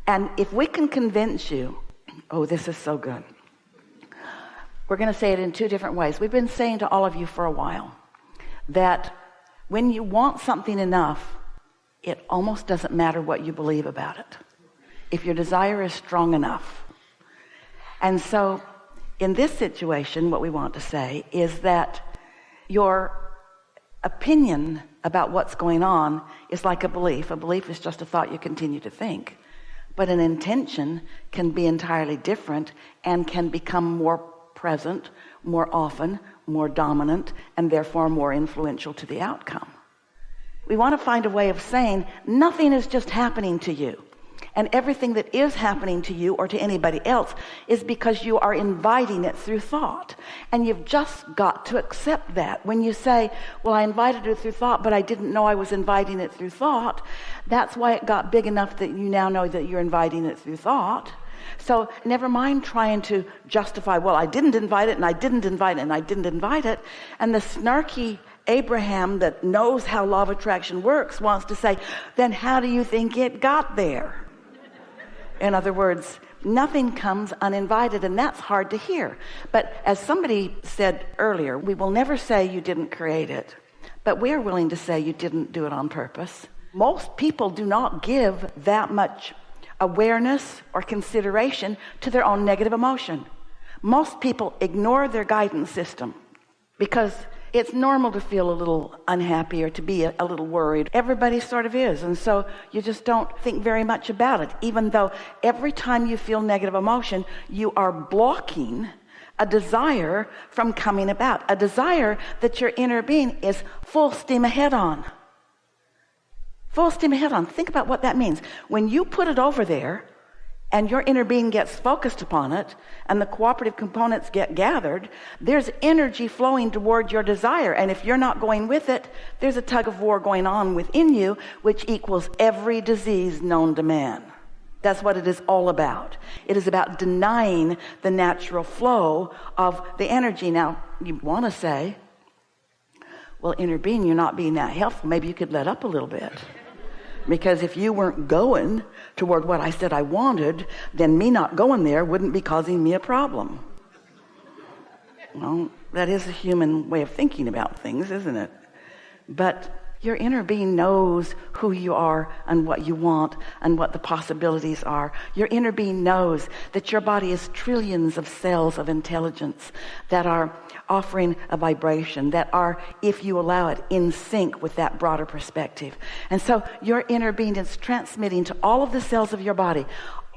And if we can convince you, oh, this is so good. We're going to say it in two different ways. We've been saying to all of you for a while that when you want something enough, it almost doesn't matter what you believe about it, if your desire is strong enough. And so in this situation, what we want to say is that your opinion about what's going on is like a belief. A belief is just a thought you continue to think. But an intention can be entirely different and can become more present, more often, more dominant, and therefore more influential to the outcome. We want to find a way of saying nothing is just happening to you. And everything that is happening to you or to anybody else is because you are inviting it through thought. And you've just got to accept that. When you say, well, I invited it through thought, but I didn't know I was inviting it through thought, that's why it got big enough that you now know that you're inviting it through thought. So never mind trying to justify, well, I didn't invite it, and I didn't invite it, and I didn't invite it. And the snarky Abraham that knows how law of attraction works wants to say, then how do you think it got there? In other words, nothing comes uninvited, and that's hard to hear. But as somebody said earlier, we will never say you didn't create it, but we're willing to say you didn't do it on purpose. Most people do not give that much awareness or consideration to their own negative emotion. Most people ignore their guidance system because it's normal to feel a little unhappy or to be a little worried. Everybody sort of is. And so you just don't think very much about it, even though every time you feel negative emotion, you are blocking a desire from coming about, a desire that your inner being is full steam ahead on. Full steam ahead on. Think about what that means. When you put it over there and your inner being gets focused upon it and the cooperative components get gathered, there's energy flowing toward your desire. And if you're not going with it, there's a tug of war going on within you, which equals every disease known to man. That's what it is all about. It is about denying the natural flow of the energy. Now, you want to say, well, inner being, you're not being that helpful. Maybe you could let up a little bit. Because if you weren't going toward what I said I wanted, then me not going there wouldn't be causing me a problem. Well, that is a human way of thinking about things, isn't it? But your inner being knows who you are and what you want and what the possibilities are. Your inner being knows that your body is trillions of cells of intelligence that are offering a vibration, that are, if you allow it, in sync with that broader perspective. And so your inner being is transmitting to all of the cells of your body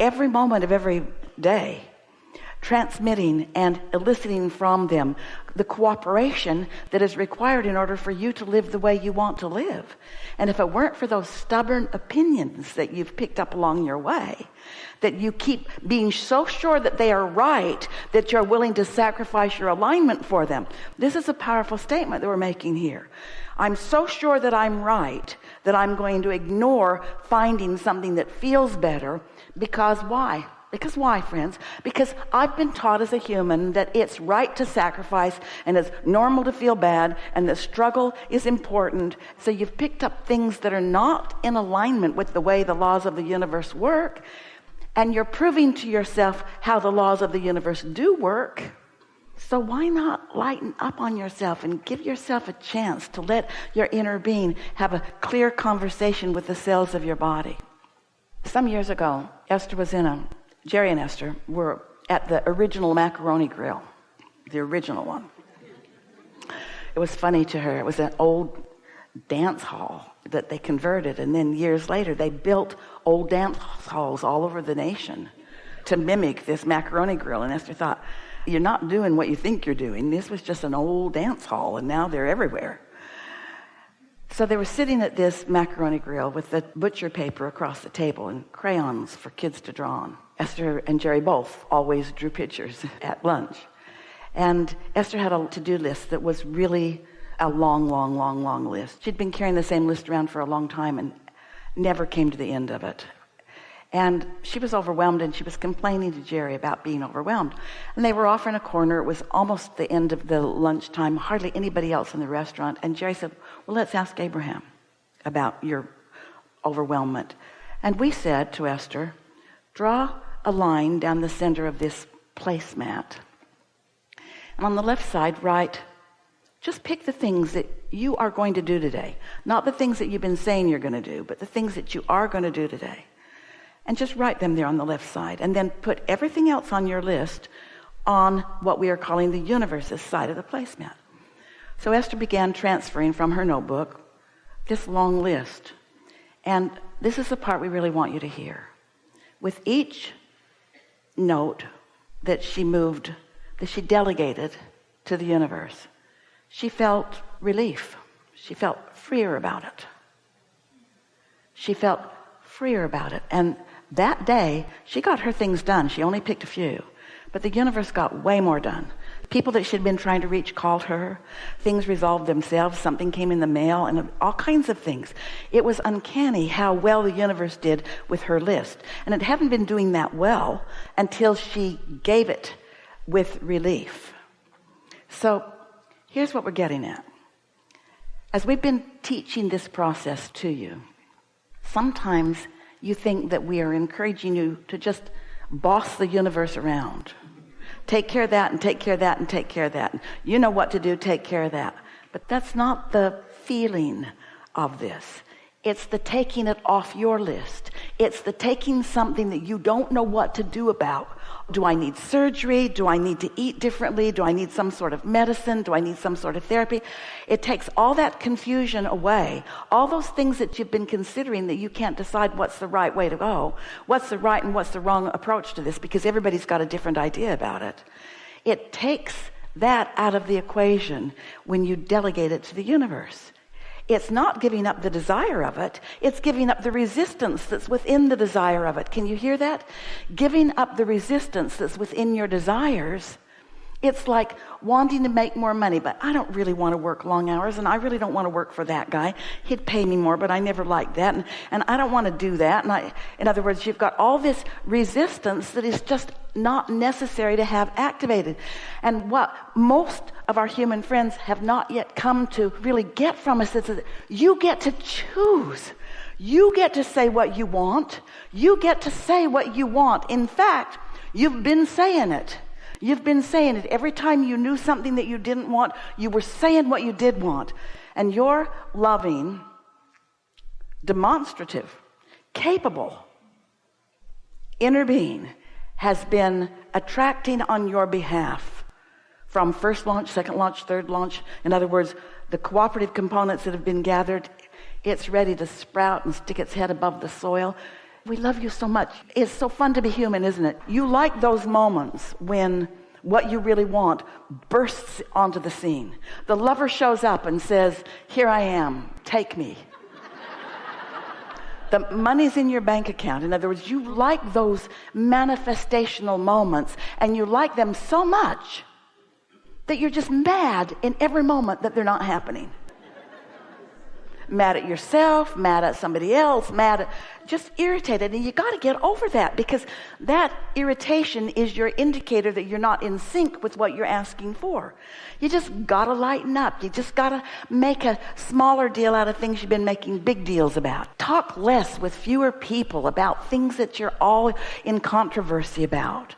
every moment of every day, transmitting and eliciting from them the cooperation that is required in order for you to live the way you want to live. And if it weren't for those stubborn opinions that you've picked up along your way, that you keep being so sure that they are right that you're willing to sacrifice your alignment for them. This is a powerful statement that we're making here. I'm so sure that I'm right that I'm going to ignore finding something that feels better. Because why? Because why, friends? Because I've been taught as a human that it's right to sacrifice and it's normal to feel bad and the struggle is important. So you've picked up things that are not in alignment with the way the laws of the universe work, and you're proving to yourself how the laws of the universe do work. So why not lighten up on yourself and give yourself a chance to let your inner being have a clear conversation with the cells of your body? Some years ago, Jerry and Esther were at the original macaroni grill, the original one. It was funny to her. It was an old dance hall that they converted, and then years later they built old dance halls all over the nation to mimic this macaroni grill. And Esther thought, you're not doing what you think you're doing. This was just an old dance hall, and now they're everywhere. So they were sitting at this macaroni grill with the butcher paper across the table and crayons for kids to draw on. Esther and Jerry both always drew pictures at lunch. And Esther had a to-do list that was really a long list. She'd been carrying the same list around for a long time and never came to the end of it. And she was overwhelmed, and she was complaining to Jerry about being overwhelmed. And they were off in a corner. It was almost the end of the lunchtime, hardly anybody else in the restaurant. And Jerry said, well, let's ask Abraham about your overwhelmment. And we said to Esther, Draw a line down the center of this placemat. And on the left side, write, just pick the things that you are going to do today. Not the things that you've been saying you're going to do, but the things that you are going to do today. And just write them there on the left side. And then put everything else on your list on what we are calling the universe's side of the placemat. So Esther began transferring from her notebook this long list. And this is the part we really want you to hear. With each note that she moved, that she delegated to the universe, she felt relief. She felt freer about it. She felt freer about it. And that day, she got her things done. She only picked a few. But the universe got way more done. People that she'd been trying to reach called her. Things resolved themselves. Something came in the mail and all kinds of things. It was uncanny how well the universe did with her list. And it hadn't been doing that well until she gave it with relief. So here's what we're getting at. As we've been teaching this process to you, sometimes you think that we are encouraging you to just boss the universe around. Take care of that and take care of that and take care of that. You know what to do, take care of that. But that's not the feeling of this. It's the taking it off your list. It's the taking something that you don't know what to do about. Do I need surgery? Do I need to eat differently? Do I need some sort of medicine? Do I need some sort of therapy? It takes all that confusion away. All those things that you've been considering that you can't decide what's the right way to go. What's the right and what's the wrong approach to this, because everybody's got a different idea about it. It takes that out of the equation when you delegate it to the universe. It's not giving up the desire of it. It's giving up the resistance that's within the desire of it. Can you hear that? Giving up the resistance that's within your desires. It's like wanting to make more money, but I don't really want to work long hours, and I really don't want to work for that guy. He'd pay me more, but I never liked that, and I don't want to do that. And in other words, you've got all this resistance that is just not necessary to have activated. And what most of our human friends have not yet come to really get from us is that you get to choose. You get to say what you want. You get to say what you want. In fact, you've been saying it. You've been saying it. Every time you knew something that you didn't want, you were saying what you did want. And your loving, demonstrative, capable inner being has been attracting on your behalf from first launch, second launch, third launch. In other words, the cooperative components that have been gathered, it's ready to sprout and stick its head above the soil. We love you so much. It's so fun to be human, isn't it? You like those moments when what you really want bursts onto the scene. The lover shows up and says, "Here I am, take me." The money's in your bank account. In other words, you like those manifestational moments, and you like them so much that you're just mad in every moment that they're not happening. Mad at yourself, mad at somebody else, just irritated. And you got to get over that, because that irritation is your indicator that you're not in sync with what you're asking for. You just got to lighten up. You just got to make a smaller deal out of things you've been making big deals about. Talk less with fewer people about things that you're all in controversy about.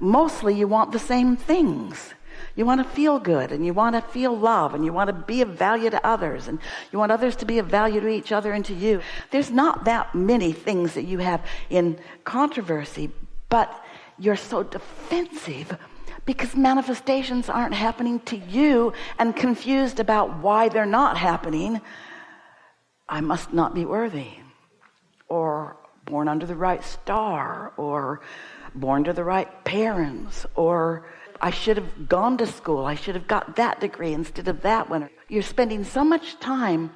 Mostly you want the same things. You want to feel good, and you want to feel love, and you want to be of value to others, and you want others to be of value to each other and to you. There's not that many things that you have in controversy, but you're so defensive because manifestations aren't happening to you, and confused about why they're not happening. I must not be worthy, or born under the right star, or born to the right parents, or I should have gone to school. I should have got that degree instead of that one. You're spending so much time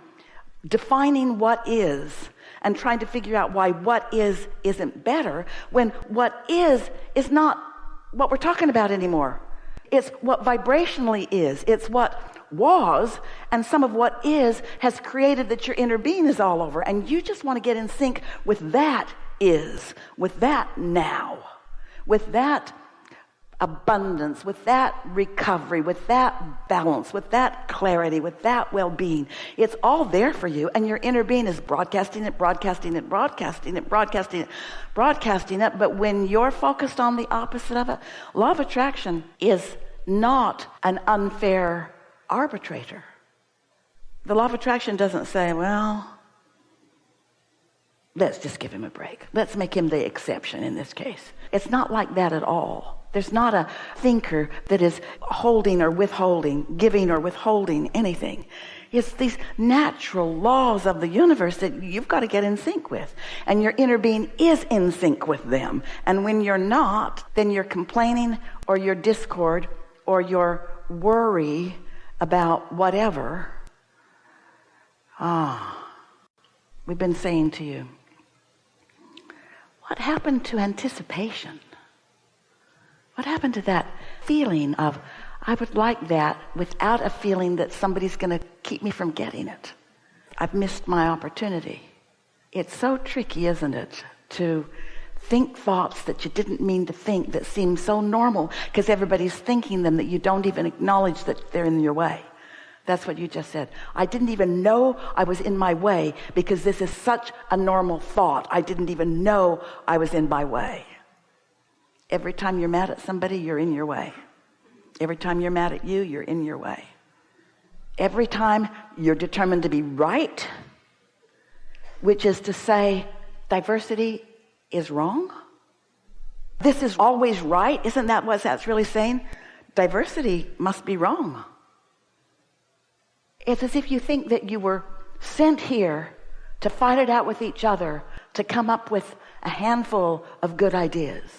defining what is and trying to figure out why what is isn't better, when what is not what we're talking about anymore. It's what vibrationally is. It's what was, and some of what is has created that your inner being is all over, and you just want to get in sync with that is, with that now, with that abundance, with that recovery, with that balance, with that clarity, with that well-being. It's all there for you, and your inner being is broadcasting it. But when you're focused on the opposite of it, law of attraction is not an unfair arbitrator. The law of attraction doesn't say, well, let's just give him a break. Let's make him the exception in this case. It's not like that at all. There's not a thinker that is holding or withholding, giving or withholding anything. It's these natural laws of the universe that you've got to get in sync with. And your inner being is in sync with them. And when you're not, then you're complaining or your discord or your worry about whatever. We've been saying to you, what happened to anticipation? What happened to that feeling of, I would like that, without a feeling that somebody's going to keep me from getting it? I've missed my opportunity. It's so tricky, isn't it, to think thoughts that you didn't mean to think that seem so normal because everybody's thinking them that you don't even acknowledge that they're in your way. That's what you just said. I didn't even know I was in my way because this is such a normal thought. I didn't even know I was in my way. Every time you're mad at somebody, you're in your way. Every time you're mad at you, you're in your way. Every time you're determined to be right, which is to say diversity is wrong. This is always right. Isn't that what that's really saying? Diversity must be wrong. It's as if you think that you were sent here to fight it out with each other, to come up with a handful of good ideas.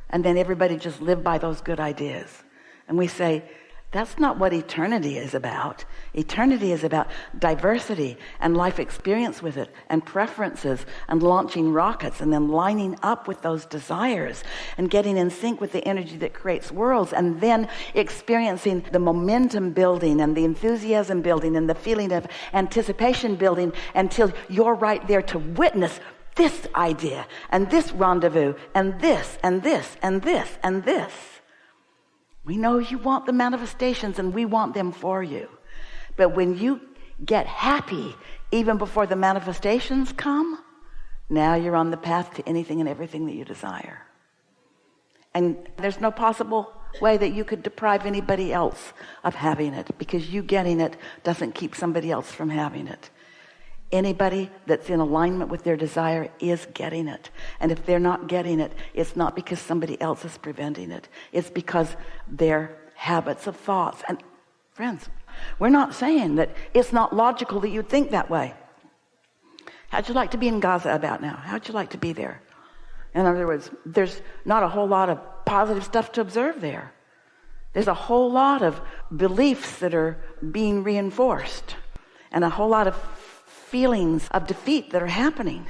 And then everybody just live by those good ideas. And we say, that's not what eternity is about. Eternity is about diversity and life experience with it and preferences and launching rockets and then lining up with those desires and getting in sync with the energy that creates worlds and then experiencing the momentum building and the enthusiasm building and the feeling of anticipation building until you're right there to witness this idea and this rendezvous and this and this and this and this. We know you want the manifestations and we want them for you. But when you get happy even before the manifestations come, now you're on the path to anything and everything that you desire. And there's no possible way that you could deprive anybody else of having it because you getting it doesn't keep somebody else from having it. Anybody that's in alignment with their desire is getting it. And if they're not getting it, it's not because somebody else is preventing it. It's because their habits of thoughts. And friends, we're not saying that it's not logical that you'd think that way. How'd you like to be in Gaza about now? How'd you like to be there? In other words, there's not a whole lot of positive stuff to observe there. There's a whole lot of beliefs that are being reinforced and a whole lot of feelings of defeat that are happening.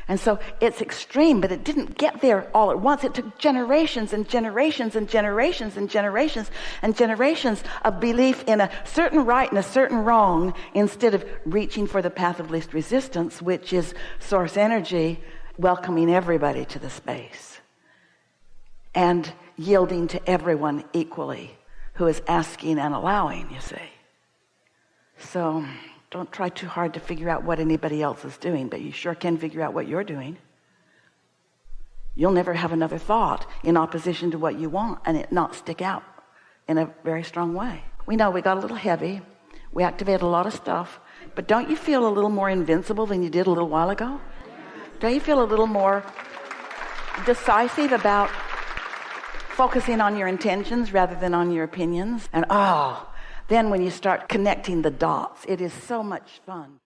And so it's extreme, but it didn't get there all at once. It took generations and generations and generations and generations and generations of belief in a certain right and a certain wrong instead of reaching for the path of least resistance, which is source energy, welcoming everybody to the space and yielding to everyone equally who is asking and allowing, you see. So don't try too hard to figure out what anybody else is doing, but you sure can figure out what you're doing. You'll never have another thought in opposition to what you want and it not stick out in a very strong way. We know we got a little heavy. We activated a lot of stuff, but don't you feel a little more invincible than you did a little while ago? Don't you feel a little more decisive about focusing on your intentions rather than on your opinions? And then when you start connecting the dots, it is so much fun.